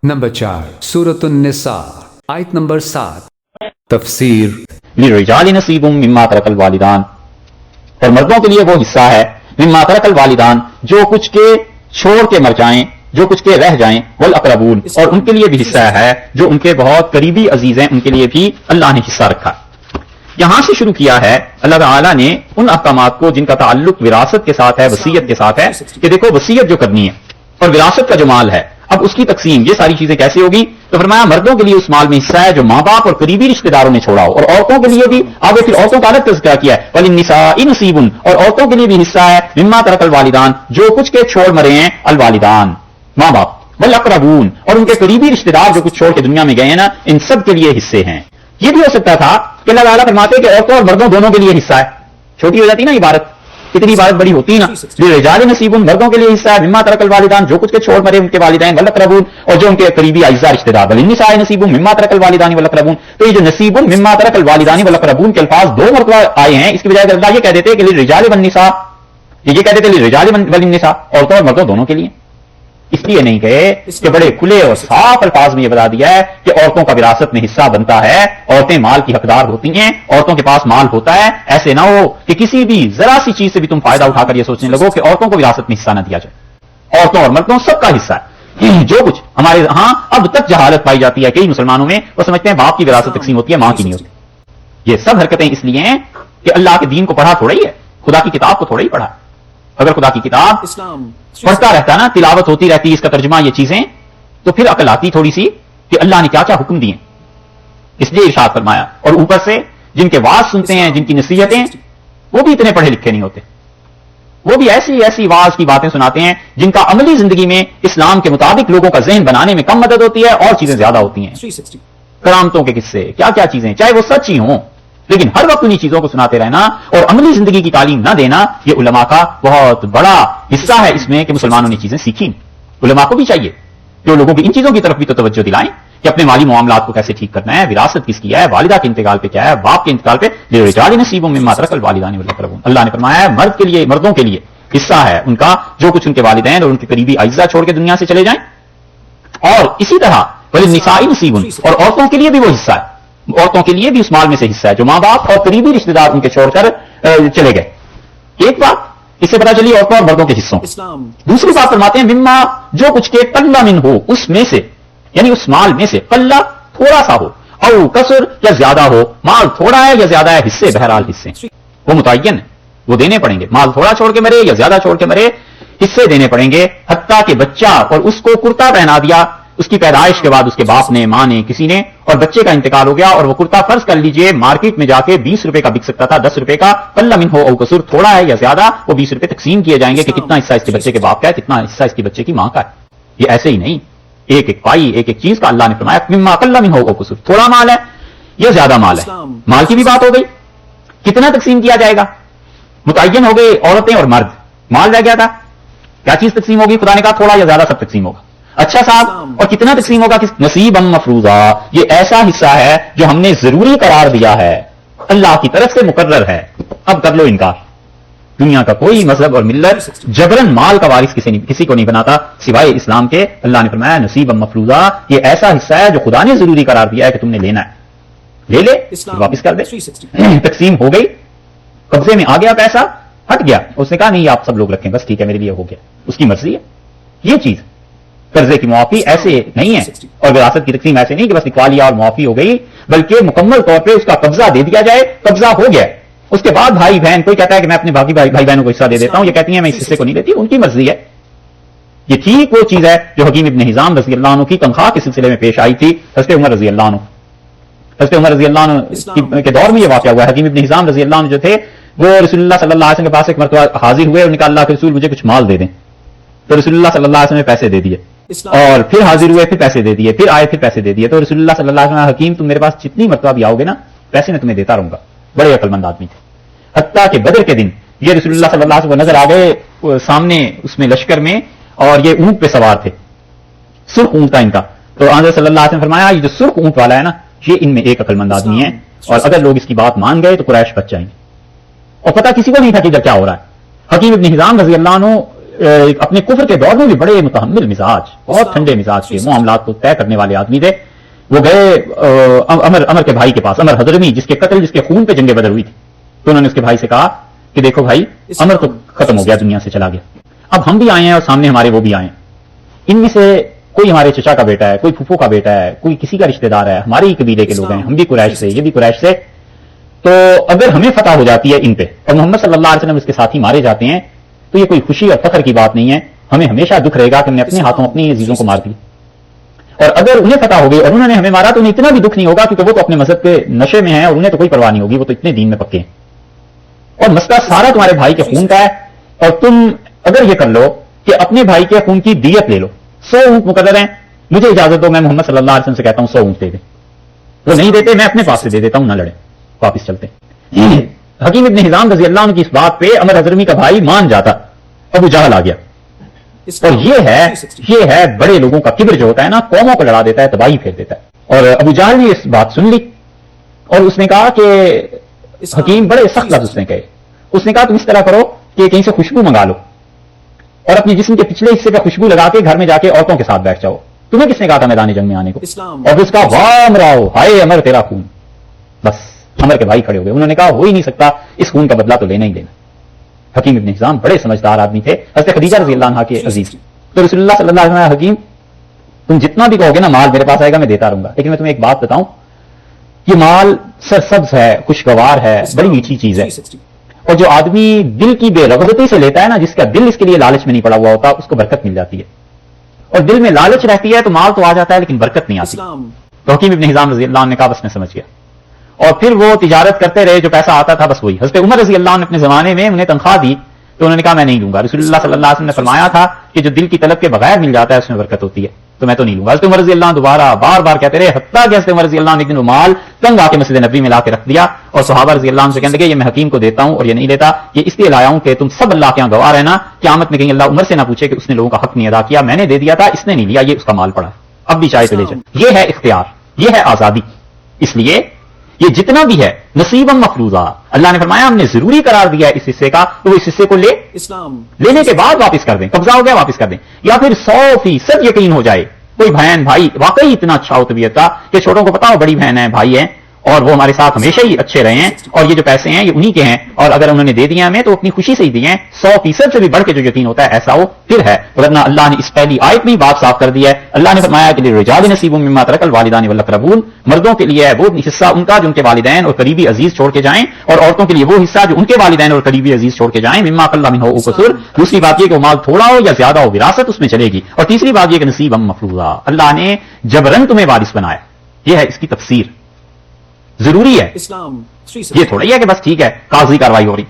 Number 4 सूरत निसा आयत number 7 तफसीर लिर्रिजालि नसीबुम मिम्मा तरकल वालिदान, और मर्दों के लिए वो हिस्सा है मिम्मा तरकल वालिदान, जो कुछ के छोड़ के मर जाएं, जो कुछ के रह जाएं, वल अकरबून, और उनके लिए भी हिस्सा है जो उनके बहुत करीबी अजीज हैं, उनके लिए भी अल्लाह ने हिस्सा रखा। यहां से शुरू किया है अल्लाह ताला ने उन अहकामात को जिनका ताल्लुक विरासत के साथ है, वसीयत के साथ है, कि देखो वसीयत जो करनी है और विरासत का जो माल है, अब उसकी तकसीम, ये सारी चीजें कैसे होगी। तो फरमाया मर्दों के लिए उस माल में हिस्सा है जो मां बाप और करीबी रिश्तेदारों ने छोड़ा हो, और औरतों के लिए भी आगे फिर औरतों का अलग तज़किरा किया है, वलिन्निसाइ नसीबुन, और औरतों के लिए भी हिस्सा है मिम्मा तरकल वालिदान, जो कुछ के छोड़ मरे हैं, अल वालिदान मां बाप, वल अकरबून, और उनके करीबी रिश्तेदार जो कुछ छोड़ के दुनिया में गए हैं ना, इन सब के लिए हिस्से हैं। ये भी हो सकता था कि अल्लाह ताला फरमाते कि औरतों और मर्दों दोनों के लिए हिस्सा है, छोटी हो जाती ना इबारत, इतनी इबारत बड़ी होती ना। लिर्रिजालि नसीबुन, मर्दों के लिए हिस्सा है मिम्मा तरकल वालिदान, जो कुछ के छोड़ मरे उनके वालिदैन, वल अकरबून, और जो उनके करीबी अज़्ज़ा रिश्तेदार, वलिन्निसाइ नसीबुन मिम्मा तरकल वालिदानि वल अकरबून। तो ये जो नसीबुन मिम्मा तरकल वालिदानि वल अकरबून के अल्फाज दो मरतबा आए हैं, इसकी बजाय अल्लाह ये कह देते कि लिर्रिजालि वन्निसा, ये कह देते लिर्रिजालि वलिन्निसा, औरतों और मर्दों दोनों के लिए। इसलिए नहीं कहे कि बड़े खुले और साफ अल्फाज में यह बता दिया है कि औरतों का विरासत में हिस्सा बनता है, औरतें माल की हकदार होती हैं, औरतों के पास माल होता है। ऐसे ना हो कि किसी भी जरा सी चीज से भी तुम फायदा उठाकर यह सोचने लगो कि औरतों को विरासत में हिस्सा न दिया जाए। औरतों और मर्दों सबका हिस्सा है। जो कुछ हमारे यहां अब तक जहालत पाई जाती है कई मुसलमानों में, वो समझते हैं बाप की विरासत तकसीम होती है, मां की नहीं होती। ये सब हरकतें इसलिए हैं कि अल्लाह के दीन को पढ़ा थोड़ा ही है, खुदा की किताब को थोड़ा ही पढ़ा। अगर खुदा की किताब पढ़ता रहता ना, तिलावत होती रहती, इसका तर्जुमा ये चीजें, तो फिर अकल आती थोड़ी सी कि अल्लाह ने क्या क्या हुक्म दिए। इसलिए इरशाद फरमाया, और ऊपर से जिनके वाज सुनते हैं, जिनकी नसीहतें, वो भी इतने पढ़े लिखे नहीं होते, वो भी ऐसी ऐसी वाज की बातें सुनाते हैं जिनका अमली जिंदगी में इस्लाम के मुताबिक लोगों का जहन बनाने में कम मदद होती है, और चीजें ज्यादा होती हैं। करामतों के किस्से, क्या क्या चीजें, चाहे वो सच ही हों, लेकिन हर वक्त उन्हीं चीजों को सुनाते रहना और अमली जिंदगी की तालीम न देना, यह उलमा का बहुत बड़ा हिस्सा है इसमें कि मुसलमानों ने चीजें सीखी। उलमा को भी चाहिए कि वो लोगों की इन चीजों की तरफ भी तो तवज्जो दिलाएं कि अपने माली मामलात को कैसे ठीक करना है, विरासत किसकी है, वालिदा के इंतकाल पे क्या है, बाप के इंतकाल पे लिर्रिजालि नसीबुम मिम्मा तरकल वालिदानि वल अकरबून। अल्लाह ने फरमाया है मर्द के लिए, मर्दों के लिए हिस्सा है उनका जो कुछ उनके वालिदैन और उनके करीबी अज़्ज़ा छोड़ के दुनिया से चले जाएं, और इसी तरह वलिन्निसाइ नसीबुन, और औरतों के लिए भी वो हिस्सा है, औरतों के लिए भी उस माल में से हिस्सा है जो मां बाप और करीबी रिश्तेदार उनके छोड़कर चले गए। एक बात इससे पता चली औरतों और मर्दों के हिस्सों। दूसरी बात फरमाते हैं मिम्मा, जो कुछ के कल्ला मिन हो, उसमें से, यानी उस माल में से, कल्ला थोड़ा सा हो, और कसर या ज्यादा हो, माल थोड़ा है या ज्यादा है, हिस्से बहरहाल हिस्से वो मुतय्यन है, वो देने पड़ेंगे। माल थोड़ा छोड़ के मरे या ज्यादा छोड़ के मरे, हिस्से देने पड़ेंगे। हत्ता के बच्चा और उसको कुर्ता पहना दिया, उसकी पैदाइश के बाद उसके बाप ने, मां ने, किसी ने, और बच्चे का इंतकाल हो गया, और वो कुर्ता फर्ज कर लीजिए मार्केट में जाके 20 रुपए का बिक सकता था, 10 रुपए का, कल्ला मिन हो औ कसुर, थोड़ा है या ज्यादा, वो 20 रुपए तकसीम किए जाएंगे कि कितना हिस्सा इसके बच्चे के बाप का है, कितना हिस्सा इसकी बच्चे की मां का है। ये ऐसे ही नहीं, एक एक पाई, एक एक चीज का अल्लाह ने फरमाया मिम्मा कल्ला मिन हो औ कसुर, थोड़ा माल है या ज्यादा माल है। माल की भी बात हो गई, कितना तकसीम किया जाएगा, मुतय्यन हो गए औरतें और मर्द। माल रह गया था, क्या चीज तकसीम होगी, खुदा ने कहा थोड़ा या ज्यादा सब तकसीम होगा। अच्छा साहब, और कितना तकसीम होगा, किस नसीबम मफरूजा, ये ऐसा हिस्सा है जो हमने जरूरी करार दिया है, अल्लाह की तरफ से मुकर्रर है, अब कर लो इनकार। दुनिया का कोई मजहब और मिल्लत जबरन माल का वारिस किसी को नहीं बनाता सिवाय इस्लाम के। अल्लाह ने फरमाया नसीबम मफरूजा, ये ऐसा हिस्सा है जो खुदा ने जरूरी करार दिया है कि तुमने लेना है, ले ले, वापिस कर दे। तकसीम हो गई, कब्जे में आ गया, पैसा हट गया, उसने कहा नहीं आप सब लोग रखें, बस ठीक है मेरे लिए हो गया, उसकी मर्जी है। ये चीज कर्जे की मुआफी ऐसे नहीं है, और विरासत की तकसीम ऐसे नहीं कि बस निकवा लिया और मुआफी हो गई, बल्कि मुकम्मल तौर पे उसका कब्जा दे दिया जाए। कब्जा हो गया, उसके बाद भाई बहन, कोई कहता है कि मैं अपने बाकी भाई बहनों को हिस्सा दे देता हूं, ये कहती है मैं इस हिस्से को नहीं देती, उनकी मर्जी है। ये ठीक वो चीज है जो हकीम इब्न हिजाम रजी अल्लाह अन्हु की तनख्वाह के सिलसिले में पेश आई थी। हज़रत उमर रजी अल्लाह अन्हु, हज़रत उमर रजी अल्लाह अन्हु के दौर में यह वाक़या हुआ है। हकीम इब्न हिजाम रजी अल्लाह अन्हु जो थे वो रसूलुल्लाह सल्लल्लाहु अलैहि वसल्लम के पास एक मरतबा हाजिर हुए, उन्होंने कहा अल्लाह के रसूल मुझे कुछ माल दे दें, तो रसूलुल्लाह सल्लल्लाहु अलैहि वसल्लम ने पैसे दे दिए, और फिर हाजिर हुए, फिर पैसे दे दिए, फिर आए, फिर पैसे दे दिए। तो रसूलुल्लाह सल्लल्लाहु अलैहि वसल्लम, हकीम तुम मेरे पास जितनी मरतबा भी आओगे ना, पैसे मैं तुम्हें देता रहूंगा। बड़े अक्लमंद आदमी थे। हत्ता के बदर के दिन ये रसूलुल्लाह सल्लल्लाहु अलैहि वसल्लम नजर आ गए सामने उसमें लश्कर में, और ये ऊंट पे सवार थे, सुर्ख ऊंट था इनका। तो आज़ सल्लल्लाहु अलैहि वसल्लम फरमाया ये जो सुर्ख ऊंट वाला है ना, ये इनमें एक अक्लमंद आदमी है, और अगर लोग इसकी बात मान गए तो कुरैश बच जाएंगे। और पता किसी को नहीं था कि इधर क्या हो रहा है। हकीम इब्न हिजाम रजी अल्लाह अन्हु اپنے کفر کے دور میں بھی بڑے متحمل مزاج، بہت ٹھنڈے مزاج کے، معاملات کو طے کرنے والے آدمی تھے. وہ گئے عمر کے بھائی کے پاس، عمر حضرمی، جس کے قتل، جس کے خون پہ جنگ بدر ہوئی تھی. تو انہوں نے اس کے بھائی سے کہا کہ دیکھو بھائی، عمر تو ختم ہو گیا، دنیا سے چلا گیا، اب ہم بھی آئے ہیں اور سامنے ہمارے وہ بھی آئے ہیں. ان میں سے کوئی ہمارے چچا کا بیٹا ہے، کوئی پھوپھو کا بیٹا ہے، کوئی کسی کا رشتہ دار ہے، ہمارے ہی قبیلے کے لوگ ہیں، ہم بھی قریش سے، یہ بھی قریش سے. تو اگر ہمیں فتح ہو جاتی ہے ان پہ اور محمد صلی اللہ علیہ وسلم اس کے ساتھی مارے جاتے ہیں تو یہ کوئی خوشی اور فخر کی بات نہیں ہے. ہمیں ہمیشہ دکھ رہے گا کہ ہم نے اپنے ہاتھوں اپنی عزیزوں کو مار دیا. اور اگر انہیں فتح ہو گئی اور انہوں نے ہمیں مارا تو انہیں اتنا بھی دکھ نہیں ہوگا کیونکہ وہ تو اپنے مذہب کے نشے میں ہیں اور انہیں تو کوئی پرواہ نہیں ہوگی، وہ تو اتنے دین میں پکے ہیں. اور مسئلہ سارا تمہارے بھائی کے خون کا ہے. اور تم اگر یہ کر لو کہ اپنے بھائی کے خون کی دیت لے لو، 100 اونٹ مقرر ہیں، مجھے اجازت دو، میں محمد صلی اللہ علیہ وسلم سے کہتا ہوں 100 اونٹ دے دیں. وہ نہیں دیتے، میں اپنے پاس سے دے دیتا ہوں، نہ لڑیں، واپس چلتے. حکیم ابن حزام رضی اللہ عنہ کی اس بات پہ عمر حضرمی کا بھائی مان جاتا، ابو جہل آ گیا. اور یہ ہے بڑے لوگوں کا کبر جو ہوتا ہے نا، قوموں کو لڑا دیتا ہے، تباہی پھیر دیتا ہے. اور ابو جہل نے اس بات سن لی اور اس نے کہا کہ حکیم، بڑے سخت لفظ اس نے کہے. اس نے کہا تم اس طرح کرو کہ کہیں سے خوشبو منگا لو اور اپنے جسم کے پچھلے حصے پہ خوشبو لگا کے گھر میں جا کے عورتوں کے ساتھ بیٹھ جاؤ. تمہیں کس نے کہا تھا میدان جنگ میں آنے کو؟ اور اس کا وام راؤ، ہائے عمر تیرا خون. بس عمر کے بھائی کھڑے ہو گئے. انہوں نے کہا ہو ہی نہیں سکتا، اس خون کا بدلہ تو لینا ہی لینا. حکیم ابن حزام بڑے سمجھدار آدمی تھے، حضرت خدیجہ رضی اللہ عنہا کے عزیز. تو رسول اللہ صلی اللہ علیہ وسلم نے حکیم تم جتنا بھی کہو گے نا مال میرے پاس آئے گا، میں دیتا رہوں گا، لیکن میں تمہیں ایک بات بتاؤں، یہ مال سرسبز ہے، خوشگوار ہے، بڑی میٹھی چیز ہے. اور جو آدمی دل کی بے رغبتی سے لیتا ہے نا، جس کا دل اس کے لیے لالچ میں نہیں پڑا ہوا ہوتا، اس کو برکت مل جاتی ہے. اور دل میں لالچ رہتی ہے تو مال تو آ جاتا ہے لیکن برکت نہیں آتی. تو حکیم ابن حزام رضی اللہ عنہ نے کہا بس میں سمجھ گیا. اور پھر وہ تجارت کرتے رہے، جو پیسہ آتا تھا بس وہی. حضرت عمر رضی اللہ عنہ نے اپنے زمانے میں انہیں تنخواہ دی تو انہوں نے کہا میں نہیں لوں گا. رسول اللہ صلی اللہ علیہ وسلم نے فرمایا تھا کہ جو دل کی طلب کے بغیر مل جاتا ہے اس میں برکت ہوتی ہے، تو میں تو نہیں لوں گا. حضرت عمر رضی اللہ عنہ دوبارہ بار بار کہتے رہے، حتیٰ کہ حضرت عمر رضی اللہ عنہ ایک دن وہ مال تنگ آ کے مسجد نبوی میں لا کے رکھ دیا اور صحابہ رضی اللہ عنہ سے کہنے لگے یہ میں حکیم کو دیتا ہوں اور یہ نہیں لیتا، یہ اس لیے لایا ہوں کہ تم سب اللہ کے یہاں گواہ رہنا، قیامت میں کہیں اللہ عمر سے نہ پوچھے کہ اس نے لوگوں کا حق نہیں ادا کیا، میں نے دے دیا تھا، اس نے نہیں لیا، یہ اس کا مال پڑا، اب بھی چاہے تو لے جائے. یہ ہے اختیار، یہ ہے آزادی. اس لیے یہ جتنا بھی ہے نصیباً مفروضہ، اللہ نے فرمایا ہم نے ضروری قرار دیا ہے اس حصے کا، تو وہ اس حصے کو لینے کے بعد واپس کر دیں. قبضہ ہو گیا واپس کر دیں. یا پھر 100% یقین ہو جائے کوئی بہن بھائی واقعی اتنا اچھا ہو طبیعت کا کہ چھوٹوں کو پتا ہو بڑی بہن ہے بھائی ہے اور وہ ہمارے ساتھ ہمیشہ ہی اچھے رہے ہیں اور یہ جو پیسے ہیں یہ انہی کے ہیں اور اگر انہوں نے دے دیے ہمیں تو اپنی خوشی سے ہی دیے ہیں، 100% سے بھی بڑھ کے جو یقین ہوتا ہے ایسا ہو پھر ہے. ورنہ اللہ نے اس پہلی آیت میں بات صاف کر دی ہے. اللہ نے فرمایا کہ للرجال نصیب مما ترک الوالدان والاقربون، مردوں کے لیے ہے وہ حصہ ان کا جو ان کے والدین اور قریبی عزیز چھوڑ کے جائیں، اور عورتوں کے لیے وہ حصہ جو ان کے والدین اور قریبی عزیز چھوڑ کے جائیں. مما قل منہ او کثر، دوسری بات یہ کہ وہ مال تھوڑا ہو یا زیادہ ہو وراثت اس میں چلے گی. اور تیسری بات یہ کہ نصیبا مفروضہ، اللہ نے جبرن تمہیں وارث بنایا. یہ ہے اس کی تفسیر. ضروری ہے، یہ تھوڑا ہی ہے کہ بس ٹھیک ہے کاغذی کاروائی ہو رہی.